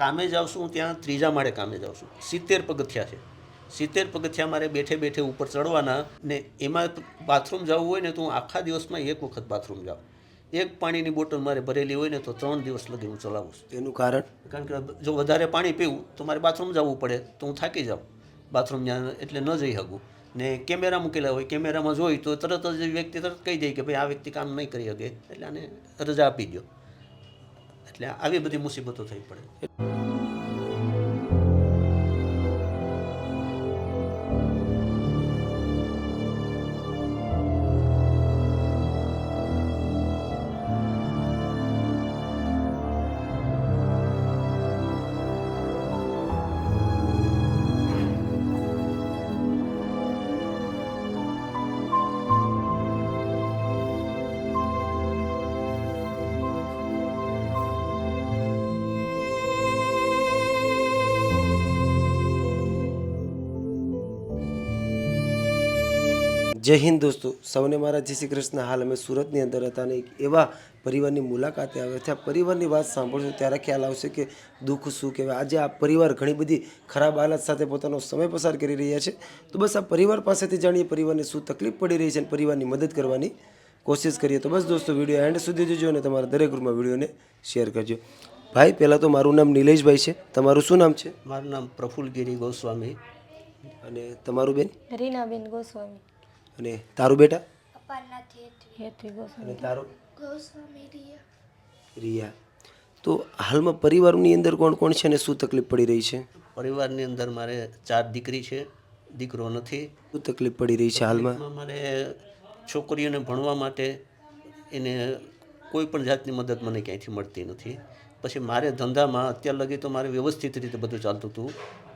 કામે જાઉં છું ત્યાં ત્રીજા માળે કામે જાઉં છું. 70 પગથિયા છે. 70 પગથિયા મારે બેઠે બેઠે ઉપર ચડવાના ને એમાં બાથરૂમ જવું હોય ને તો હું આખા દિવસમાં એક વખત બાથરૂમ જાઉં. એક પાણીની બોટલ મારે ભરેલી હોય ને તો 3 દિવસ લગી હું ચલાવું છું. એનું કારણ કે જો વધારે પાણી પીવું તો મારે બાથરૂમ જવું પડે તો હું થાકી જાઉં બાથરૂમ ત્યાં એટલે ન જઈ શકું. ને કેમેરા મૂકેલા હોય, કેમેરામાં જોઈ તો તરત જ વ્યક્તિ તરત કહી દે કે ભાઈ આ વ્યક્તિ કામ નહીં કરી શકે એટલે આને રજા આપી દો. એટલે આવી બધી મુસીબતો થઈ પડે. જય હિન્દ દોસ્તો, સૌને મારા જય શ્રી કૃષ્ણ. હાલ અમે સુરતની અંદર હતા અને એક એવા પરિવારની મુલાકાતે આવ્યા હતા. પરિવારની વાત સાંભળશો ત્યારે ખ્યાલ આવશે કે દુઃખ શું કહેવાય. આજે આ પરિવાર ઘણી બધી ખરાબ હાલત સાથે પોતાનો સમય પસાર કરી રહ્યા છે. તો બસ આ પરિવાર પાસેથી જાણીએ પરિવારને શું તકલીફ પડી રહી છે અને પરિવારની મદદ કરવાની કોશિશ કરીએ. તો બસ દોસ્તો, વિડીયો એન્ડ સુધી જોજો અને તમારા દરેક ગ્રુપમાં વિડીયોને શેર કરજો. ભાઈ, પહેલાં તો મારું નામ નિલેશભાઈ છે. તમારું શું નામ છે? મારું નામ પ્રફુલ્લગીરી ગોસ્વામી. અને તમારું બેન? રીનાબેન ગોસ્વામી. અને તારું બેટા? હેતવી ગોસ્વામી. અને તારું? ગોસ્વામી રિયા. તો હાલમાં પરિવારની અંદર કોણ કોણ છે અને શું તકલીફ પડી રહી છે? પરિવારની અંદર મારે 4 દીકરી છે, દીકરો નથી. શું તકલીફ પડી રહી છે હાલમાં? મારે છોકરીઓને ભણવા માટે એને કોઈ પણ જાતની મદદ મને ક્યાંયથી મળતી નથી. પછી મારે ધંધામાં અત્યાર લગી તો મારે વ્યવસ્થિત રીતે બધું ચાલતું હતું,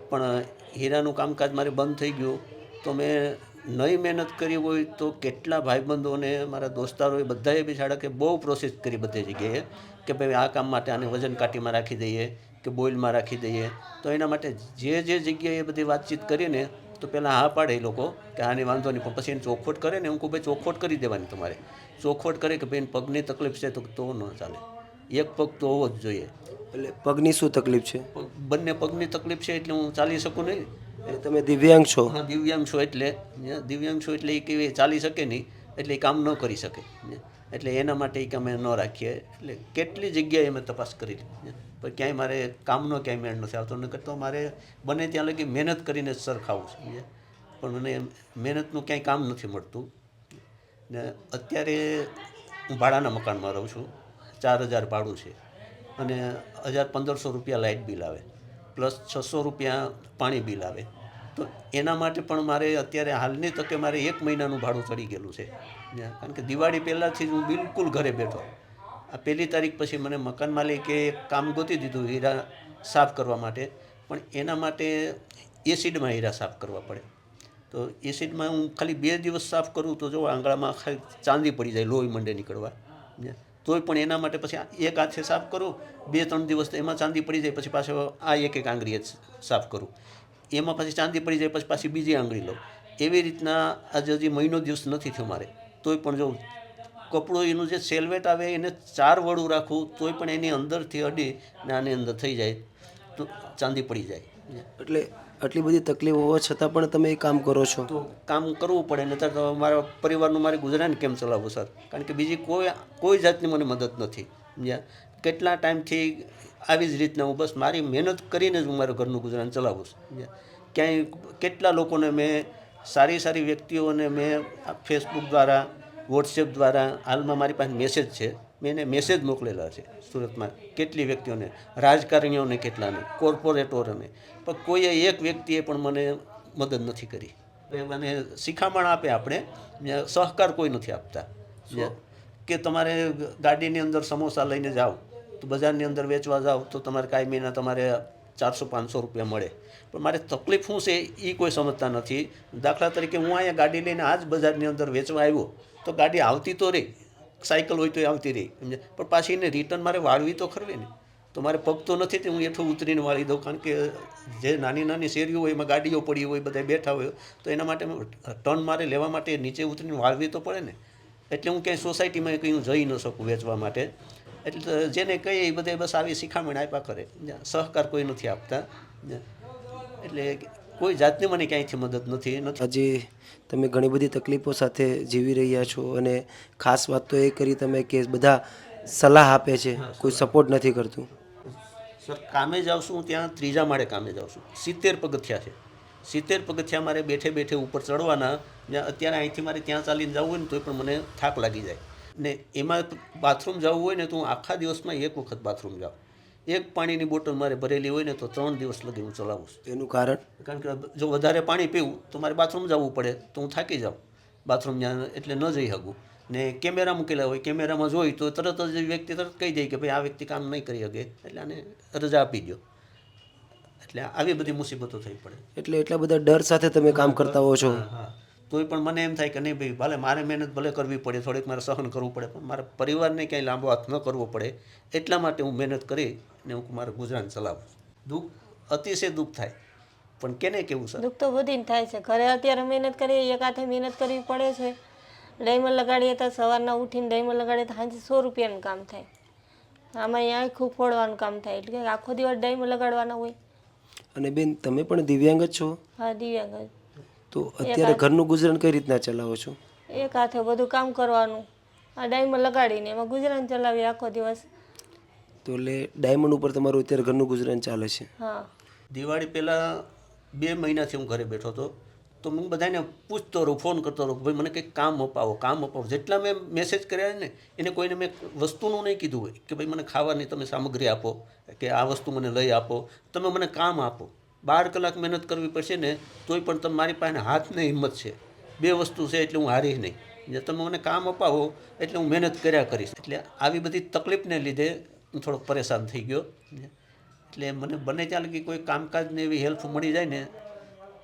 પણ હીરાનું કામકાજ મારે બંધ થઈ ગયું. તો મેં નહીં મહેનત કરી હોય તો કેટલા ભાઈબંધોને મારા દોસ્તારોએ બધાએ બિચારા કે બહુ પ્રોસેસ કરી બધી જગ્યાએ કે ભાઈ આ કામ માટે આને વજન કાંટીમાં રાખી દઈએ કે બોઇલમાં રાખી દઈએ. તો એના માટે જે જગ્યાએ બધી વાતચીત કરીને તો પહેલાં હા પાડે એ લોકો કે આની વાંધો નહીં, પણ પછી એને ચોખવટ કરે ને હું કહું ભાઈ ચોખવટ કરી દેવાની. તમારે ચોખવટ કરે કે ભાઈ પગની તકલીફ છે તો ન ચાલે, એક પગ તો હોવો જ જોઈએ. એટલે પગની શું તકલીફ છે? બંને પગની તકલીફ છે એટલે હું ચાલી શકું નહીં. તમે દિવ્યાંગ છો? હા, દિવ્યાંગ છો એટલે એ કેવી ચાલી શકે નહીં, એટલે એ કામ ન કરી શકે. એટલે એના માટે એ અમે ન રાખીએ. એટલે કેટલી જગ્યાએ અમે તપાસ કરી પણ ક્યાંય મારે કામનો ક્યાંય મેળ નથી આવતો. ન કરતો મારે બને ત્યાં લગી મહેનત કરીને જ સરખાવું છે, પણ મને મહેનતનું ક્યાંય કામ નથી મળતું. ને અત્યારે હું ભાડાના મકાનમાં રહું છું. 4000 ભાડું છે અને 1500 રૂપિયા લાઇટ બિલ આવે, પ્લસ 600 રૂપિયા પાણી બિલ આવે. તો એના માટે પણ મારે અત્યારે હાલની તકે મારે 1 મહિનાનું ભાડું ચડી ગયેલું છે. કારણ કે દિવાળી પહેલાંથી જ હું બિલકુલ ઘરે બેઠો. આ 1 તારીખ પછી મને મકાન માલિકે એક કામ ગોતી દીધું હીરા સાફ કરવા માટે, પણ એના માટે એસિડમાં હીરા સાફ કરવા પડે. તો એસિડમાં હું ખાલી 2 દિવસ સાફ કરું તો જો આંગળામાં ખાલી ચાંદી પડી જાય, લોહી મંડે નીકળવા. તોય પણ એના માટે પછી એક હાથે સાફ કરું, 2-3 દિવસ એમાં ચાંદી પડી જાય, પછી પાછો આ એક આંગળીએ સાફ કરું, એમાં પછી ચાંદી પડી જાય, પછી પાછી બીજી આંગળી લઉં. એવી રીતના આજે હજી મહિનો દિવસ નથી થયો મારે, તોય પણ જો કપડું એનું જે સેલવેટ આવે એને 4 વડું રાખવું તોય પણ એની અંદરથી અડી ને આની અંદર થઈ જાય તો ચાંદી પડી જાય. એટલે આટલી બધી તકલીફ હોવા છતાં પણ તમે એ કામ કરો છો? તો કામ કરવું પડે ને તો મારા પરિવારનું મારે ગુજરાન કેમ ચલાવવું સર? કારણ કે બીજી કોઈ જાતની મને મદદ નથી. કેટલા ટાઈમથી આવી જ રીતના હું બસ મારી મહેનત કરીને જ હું મારું ઘરનું ગુજરાન ચલાવું છું. ક્યાંય કેટલા લોકોને મેં સારી વ્યક્તિઓને મેં ફેસબુક દ્વારા, વોટ્સએપ દ્વારા, હાલમાં મારી પાસે મેસેજ છે, મેં એને મેસેજ મોકલેલા છે સુરતમાં કેટલી વ્યક્તિઓને, રાજકારણીઓને કેટલાને, કોર્પોરેટરોને, પણ કોઈએ એક વ્યક્તિએ પણ મને મદદ નથી કરી. મને શિખામણ આપે, આપણે સહકાર કોઈ નથી આપતા. કે તમારે ગાડીની અંદર સમોસા લઈને જાઓ તો બજારની અંદર વેચવા જાઓ તો તમારે કાયમીના તમારે 400-500 રૂપિયા મળે, પણ મારે તકલીફ શું છે એ કોઈ સમજતા નથી. દાખલા તરીકે હું અહીંયા ગાડી લઈને આ જ બજારની અંદર વેચવા આવ્યો તો ગાડી આવતી તો રહી, સાયકલ હોય તો એ આવતી રહી, પણ પાછી એને રિટર્ન મારે વાળવી તો ખરવી ને. તો મારે પગ તો નથી તે હું હેઠું ઉતરીને વાળી દઉં, કારણ કે જે નાની શેરીઓ હોય એમાં ગાડીઓ પડી હોય, બધા બેઠા હોય, તો એના માટે ટર્ન મારે લેવા માટે નીચે ઉતરીને વાળવી તો પડે ને. એટલે હું ક્યાંય સોસાયટીમાં કંઈ હું જઈ ન શકું વેચવા માટે. એટલે જેને કહીએ એ બધે બસ આવી શિખામણ આપ્યા કરે, સહકાર કોઈ નથી આપતા, એટલે કોઈ જાતની મને ક્યાંયથી મદદ નથી. આજે તમે ઘણી બધી તકલીફો સાથે જીવી રહ્યા છો અને ખાસ વાત તો એ કરી તમે કે બધા સલાહ આપે છે, કોઈ સપોર્ટ નથી કરતું. સર કામે જાઉં છું ત્યાં 3જા માળે કામે જાઉં છું. 70 પગથિયા છે. 70 પગથિયા મારે બેઠે બેઠે ઉપર ચડવાના. અત્યારે અહીંથી મારે ત્યાં ચાલીને જવું હોય ને તોય પણ મને થાક લાગી જાય. ને એમાં બાથરૂમ જવું હોય ને તો હું આખા દિવસમાં 1 વખત બાથરૂમ જાઉં. એક પાણીની બોટલ મારે ભરેલી હોય ને તો 3 દિવસ લગી હું ચલાવું છું. એનું કારણ કે જો વધારે પાણી પીવું તો મારે બાથરૂમ જવું પડે, તો હું થાકી જાઉં બાથરૂમ ત્યાં, એટલે ન જઈ શકું. ને કેમેરા મૂકેલા હોય, કેમેરામાં જોઈ તો તરત જ વ્યક્તિ તરત કહી દે કે ભાઈ આ વ્યક્તિ કામ નહીં કરી શકે, એટલે આને રજા આપી દો. એટલે આવી બધી મુસીબતો થઈ પડે. એટલે એટલા બધા ડર સાથે તમે કામ કરતા હો છો. હા, તોય પણ મને એમ થાય કે નહીં ભાઈ, ભલે મારે મહેનત ભલે કરવી પડે, થોડીક મારે સહન કરવું પડે, પણ મારા પરિવારને ક્યાંય લાંબો હાથ ન કરવો પડે એટલા માટે હું મહેનત કરી ને હું મારું ગુજરાન ચલાવું. દુઃખ, અતિશય દુઃખ થાય, પણ કેને કેવું સર? દુઃખ તો બધીને થાય છે. ઘરે અત્યારે મહેનત કરીએ, એક હાથે મહેનત કરવી પડે છે. ડાયમંડ લગાડીએ તો સવારના ઉઠીને ડાયમંડ લગાડીએ તો સાંજે 100 રૂપિયાનું કામ થાય. આમાં અહીંયા આખું ફોડવાનું કામ થાય, એટલે કે આખો દિવસ ડાયમંડ લગાડવાના હોય. અને બેન તમે પણ દિવ્યાંગ જ છો, હા, દિવ્યાંગ જ. તો અત્યારે ઘરનું ગુજરાન કઈ રીતના ચલાવો છો? એક હાથે બધું કામ કરવાનું, આ ડાયમંડ લગાડીને એમાં ગુજરાન ચલાવીએ આખો દિવસ. તો એટલે ડાયમંડ ઉપર તમારું અત્યારે ઘરનું ગુજરાન ચાલે છે. હા. દિવાળી પહેલાં 2 મહિનાથી હું ઘરે બેઠો હતો, તો હું બધાને પૂછતો રહું, ફોન કરતો રહું, ભાઈ મને કંઈક કામ અપાવો, કામ અપાવો. જેટલા મેં મેસેજ કર્યા ને એને કોઈને મેં વસ્તુનું નહીં કીધું હોય કે ભાઈ મને ખાવાની તમે સામગ્રી આપો, કે આ વસ્તુ મને લઈ આપો, તમે મને કામ આપો. 12 કલાક મહેનત કરવી પડશે ને તોય પણ તમે મારી પાસે હાથને હિંમત છે, 2 વસ્તુ છે એટલે હું હારીશ નહીં. જે તમે મને કામ અપાવો એટલે હું મહેનત કર્યા કરીશ. એટલે આવી બધી તકલીફને લીધે હું થોડોક પરેશાન થઈ ગયો. એટલે મને બને ત્યાં લગી કોઈ કામકાજને એવી હેલ્પ મળી જાય ને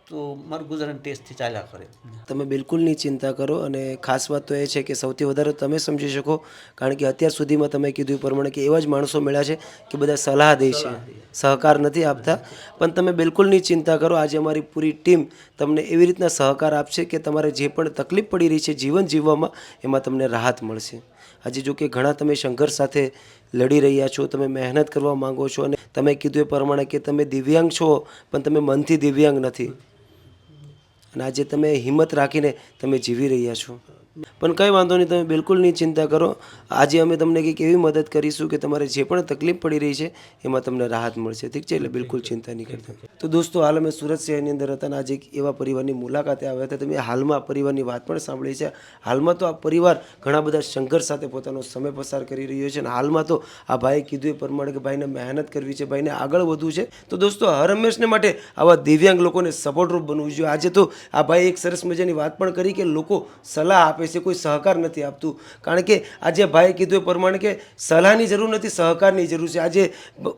તો મારું ગુજરાન ટેસ્ટથી ચાલ્યા કરે. તમે બિલકુલ નહીં ચિંતા કરો. અને ખાસ વાત તો એ છે કે સૌથી વધારે તમે સમજી શકો, કારણ કે અત્યાર સુધીમાં તમે કીધું એ પ્રમાણે કે એવા જ માણસો મળ્યા છે કે બધા સલાહ દે છે, સહકાર નથી આપતા. પણ તમે બિલકુલ નહીં ચિંતા કરો, આજે અમારી પૂરી ટીમ તમને એવી રીતના સહકાર આપશે કે તમારે જે પણ તકલીફ પડી રહી છે જીવન જીવવામાં, એમાં તમને રાહત મળશે. આજે જો કે ઘણા તમે સંઘર્ષ સાથે લડી રહ્યા છો, તમે મહેનત કરવા માંગો છો, અને તમે કીધું એ પ્રમાણે કે તમે દિવ્યાંગ છો પણ તમે મનથી દિવ્યાંગ નથી, અને આજે તમે હિંમત રાખીને તમે જીવી રહ્યા છો. પણ કંઈ વાંધો નહીં, તમે બિલકુલ નહીં ચિંતા કરો. આજે અમે તમને કંઈક એવી મદદ કરીશું કે તમારે જે પણ તકલીફ પડી રહી છે એમાં તમને રાહત મળશે. ઠીક છે? એટલે બિલકુલ ચિંતા નહીં કરતા. તો દોસ્તો, હાલ અમે સુરત શહેરની અંદર હતા અને આજે એક એવા પરિવારની મુલાકાતે આવ્યા હતા. તમે હાલમાં પરિવારની વાત પણ સાંભળી છે. હાલમાં તો આ પરિવાર ઘણા બધા સંઘર્ષ સાથે પોતાનો સમય પસાર કરી રહ્યો છે, અને હાલમાં તો આ ભાઈએ કીધું એ પ્રમાણે કે ભાઈને મહેનત કરવી છે, ભાઈને આગળ વધવું છે. તો દોસ્તો, હર હંમેશને માટે આવા દિવ્યાંગ લોકોને સપોર્ટરૂપ બનવું જોઈએ. આજે તો આ ભાઈ એક સરસ મજાની વાત પણ કરી કે લોકો સલાહ આપે છે, કોઈ સહકાર નથી આપતું. કારણ કે આજે ભાઈએ કીધું એ પ્રમાણે કે સલાહની જરૂર નથી, સહકારની જરૂર છે. આજે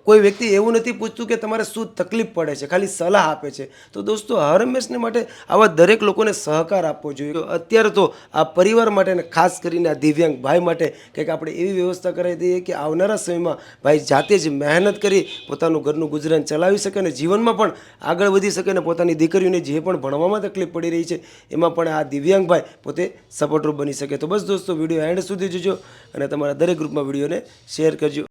કોઈ વ્યક્તિ એવું નથી પૂછતું કે તમારે શું તકલીફ પડે છે, ખાલી સલાહ આપે છે. તો દોસ્તો, હર હંમેશને માટે આવા દરેક લોકોને સહકાર આપવો જોઈએ. અત્યારે તો આ પરિવાર માટે અને ખાસ કરીને આ દિવ્યાંગ ભાઈ માટે કંઈક આપણે એવી વ્યવસ્થા કરાવી દઈએ કે આવનારા સમયમાં ભાઈ જાતે જ મહેનત કરી પોતાનું ઘરનું ગુજરાન ચલાવી શકે અને જીવનમાં પણ આગળ વધી શકે, અને પોતાની દીકરીઓને જે પણ ભણવામાં તકલીફ પડી રહી છે એમાં પણ આ દિવ્યાંગ ભાઈ પોતે સપોર્ટરૂપ બની શકે. તો બસ દોસ્તો, વિડીયો એન્ડ સુધી જોજો અને તમારા દરેક ગ્રુપમાં વિડીયોને શેર કરજો.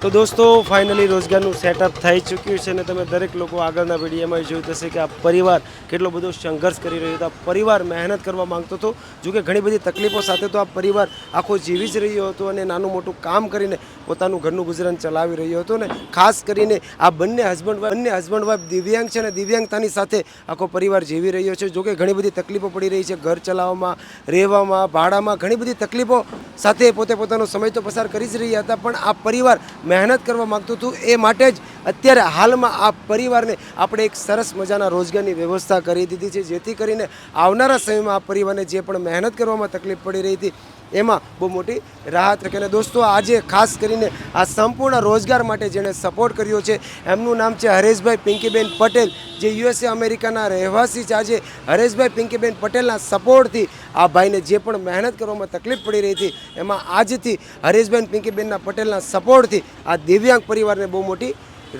તો દોસ્તો ફાઇનલી રોજગારનું સેટઅપ થઈ ચૂક્યું છે અને તમે દરેક લોકો આગળના વિડીયોમાં જોયું હશે કે આ પરિવાર કેટલો બધો સંઘર્ષ કરી રહ્યો હતો. આ પરિવાર મહેનત કરવા માંગતો હતો, જો કે ઘણી બધી તકલીફો સાથે તો આ પરિવાર આખો જીવી જ રહ્યો હતો અને નાનું મોટું કામ કરીને પોતાનું ઘરનું ગુજરાન ચલાવી રહ્યો હતો. ને ખાસ કરીને આ બંને હસબન્ડ વાઇફ દિવ્યાંગ છે અને દિવ્યાંગતાની સાથે આખો પરિવાર જીવી રહ્યો છે. જો કે ઘણી બધી તકલીફો પડી રહી છે, ઘર ચલાવવામાં, રહેવામાં, ભાડામાં, ઘણી બધી તકલીફો સાથે પોતે પોતાનો સમય તો પસાર કરી જ રહ્યા હતા. પણ આ પરિવાર મહેનત કરવા માગતું હતું, એ માટે જ અત્યારે હાલમાં આ પરિવારને આપણે એક સરસ મજાના રોજગારની વ્યવસ્થા કરી દીધી છે, જેથી કરીને આવનારા સમયમાં આ પરિવારને જે પણ મહેનત કરવામાં તકલીફ પડી રહી હતી એમાં બહુ મોટી રાહત રહે. અને દોસ્તો આજે ખાસ કરીને આ સંપૂર્ણ રોજગાર માટે જેણે સપોર્ટ કર્યો છે એમનું નામ છે હરેશભાઈ પિંકીબેન પટેલ, જે યુએસએ અમેરિકાના રહેવાસી છે. આજે હરેશભાઈ પિંકીબેન પટેલના સપોર્ટથી આ ભાઈને જે પણ મહેનત કરવામાં તકલીફ પડી રહી હતી એમાં આજથી હરેશભાઈ પિંકીબેનના પટેલના સપોર્ટથી આ દિવ્યાંગ પરિવારને બહુ મોટી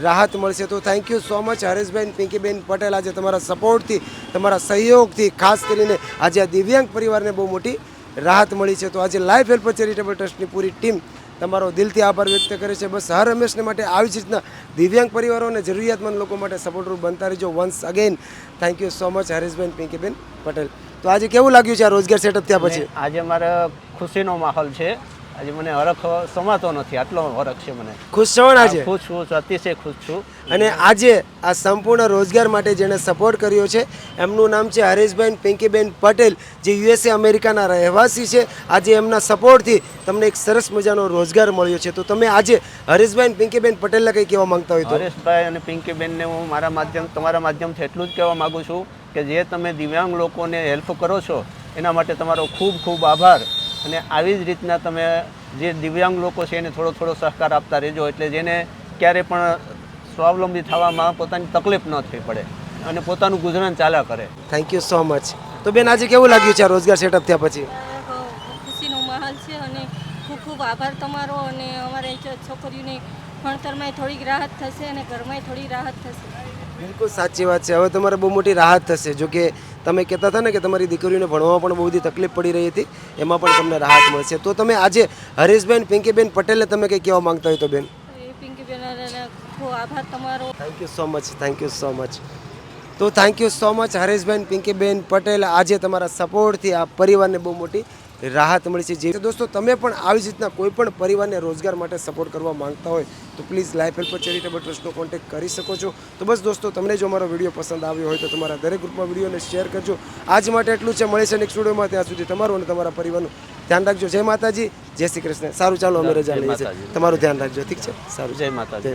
રાહત મળશે. તો thank you so much Hareshbhai Pinkiben Patel, આજે તમારા સપોર્ટથી, તમારા સહયોગથી ખાસ કરીને આજે આ દિવ્યાંગ પરિવારને બહુ મોટી રાહત મળી છે. તો આજે લાઈફ હેલ્પર ચેરિટેબલ ટ્રસ્ટની પૂરી ટીમ તમારો દિલથી આભાર વ્યક્ત કરે છે. બસ હર હંમેશને માટે આવી જ રીતના દિવ્યાંગ પરિવારો અને જરૂરિયાતમંદ લોકો માટે સપોર્ટરૂપ બનતા રહેજો. Once again thank you so much Hareshbhai Pinkiben Patel. તો આજે કેવું લાગ્યું છે આ રોજગાર સેટઅપ થયા પછી? આજે મારે ખુશીનો માહોલ છે. આજે મને હરખ સમાતો નથી, આટલો હરખ છે મને. ખુશ છો ને આજે? ખુશ છું, અતિશય ખુશ છું. અને આજે આ સંપૂર્ણ રોજગાર માટે જેણે સપોર્ટ કર્યો છે એમનું નામ છે હરેશભાઈ પિંકીબેન પટેલ, જે યુએસએ અમેરિકાના રહેવાસી છે. આજે એમના સપોર્ટથી તમને એક સરસ મજાનો રોજગાર મળ્યો છે. તો તમે આજે હરેશભાઈ પિંકીબેન પટેલને કંઈ કહેવા માંગતા હોય તો? હરેશભાઈ અને પિંકીબેનને હું તમારા માધ્યમથી એટલું જ કહેવા માગું છું કે જે તમે દિવ્યાંગ લોકોને હેલ્પ કરો છો એના માટે તમારો ખૂબ ખૂબ આભાર. અને આવી જ રીતના તમે જે દિવ્યાંગ લોકો છે એને થોડો થોડો સહકાર આપતા રહેજો, એટલે જેને ક્યારે પણ સ્વાવલંબી થવામાં પોતાની તકલીફ ન થઈ પડે અને પોતાનું ગુજરાન ચાલ્યા કરે. Thank you so much. તો બેન આજે કેવું લાગ્યું છે આ રોજગાર સેટઅપ થયા પછી? ખુશીનો માહોલ છે અને ખૂબ ખૂબ આભાર તમારો. અને અમારે છોકરીઓને ભણતરમાં થોડીક રાહત થશે અને ઘરમાં થોડી રાહત થશે. બિલકુલ સાચી વાત છે. હવે તમારે બહુ મોટી રાહત થશે. જો કે તમે કહેતા હતા ને કે તમારી દીકરીઓને ભણવામાં પણ બહુ બધી તકલીફ પડી રહી હતી, એમાં પણ તમને રાહત મળશે. તો તમે આજે હરેશભાઈ પિંકીબેન પટેલને તમે કંઈ કહેવા માંગતા હોય તો બેન? પિંકીબેન ખૂબ આભાર તમારો. Thank you so much, thank you so much. તો thank you so much Hareshbhai Pinkiben Patel, આજે તમારા સપોર્ટથી આ પરિવારને બહુ મોટી રાહત મળી છે. જે દોસ્તો તમે પણ આવી જ રીતના કોઈ પણ પરિવારને રોજગાર માટે સપોર્ટ કરવા માંગતા હોય તો પ્લીઝ લાઈફ હેલ્પર ચેરિટેબલ ટ્રસ્ટનો કોન્ટેક્ટ કરી શકો છો. તો બસ દોસ્તો, તમને જો અમારો વિડીયો પસંદ આવ્યો હોય તો તમારા દરેક ગ્રુપમાં વિડીયોને શેર કરજો. આજ માટે એટલું છે. મળે છે નેક્સ્ટ વિડીયોમાં. ત્યાં સુધી તમારું અને તમારા પરિવારનું ધ્યાન રાખજો. જય માતાજી, જય શ્રી કૃષ્ણ. સારું, ચાલો અમે રજા લઈએ છીએ. તમારું ધ્યાન રાખજો, ઠીક છે? સારું, જય માતાજી.